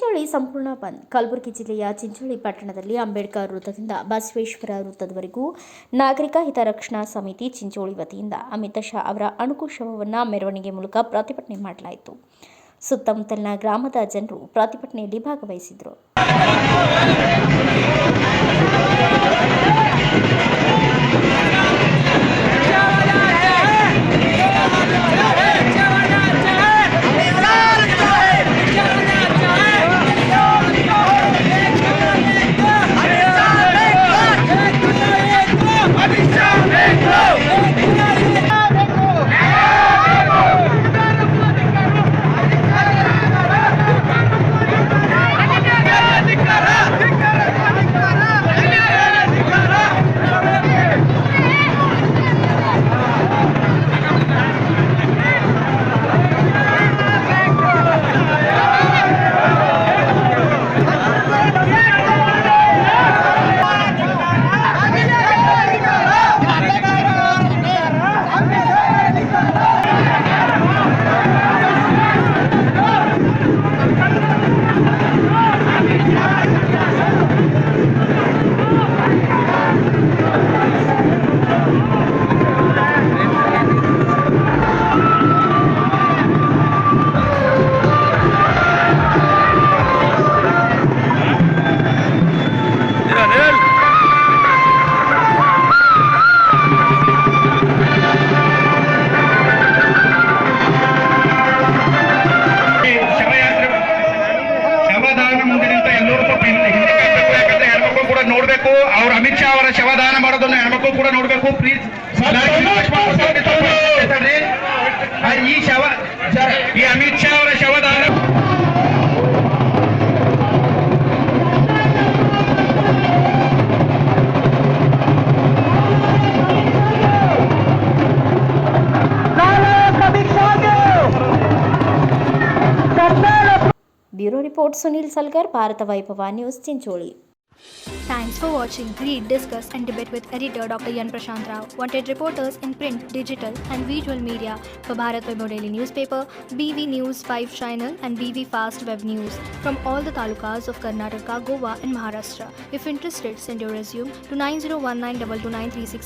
ಚಿಂಚೋಳಿ ಸಂಪೂರ್ಣ ಬಂದ್. ಕಲಬುರಗಿ ಜಿಲ್ಲೆಯ ಚಿಂಚೋಳಿ ಪಟ್ಟಣದಲ್ಲಿ ಅಂಬೇಡ್ಕರ್ ವೃತ್ತದಿಂದ ಬಸವೇಶ್ವರ ವೃತ್ತದವರೆಗೂ ನಾಗರಿಕ ಹಿತರಕ್ಷಣಾ ಸಮಿತಿ ಚಿಂಚೋಳಿ ವತಿಯಿಂದ ಅಮಿತ್ ಶಾ ಅವರ ಅಣುಕು ಶವವನ್ನು ಮೆರವಣಿಗೆ ಮೂಲಕ ಪ್ರತಿಭಟನೆ ಮಾಡಲಾಯಿತು. ಸುತ್ತಮುತ್ತಲಿನ ಗ್ರಾಮದ ಜನರು ಪ್ರತಿಭಟನೆಯಲ್ಲಿ ಭಾಗವಹಿಸಿದರು. ನೋಡ್ಬೇಕು. ಅವ್ರು ಅಮಿತ್ ಶಾ ಅವರ ಶವದಾನ ಮಾಡೋದನ್ನು ಹೆಣ್ಮಕ್ಳು ಕೂಡ ನೋಡ್ಬೇಕು. ಪ್ಲೀಸ್ ಈ ಅಮಿತ್ ಶಾ ಅವರ ಶವದಾನ ಬ್ಯೂರೋ ರಿಪೋರ್ಟ್ ಸುನೀಲ್ ಸಲ್ಗರ್, ಭಾರತ ವೈಭವ news, Chincholi. Thanks for watching. Read, discuss and debate with editor Dr. Yan Prashant Rao. Wanted reporters in print, digital and visual media for Bharat Vaibhav Daily Newspaper, BV News 5 Channel and BV Fast Web News from all the talukas of Karnataka, Goa and Maharashtra. If interested, send your resume to 9019229369.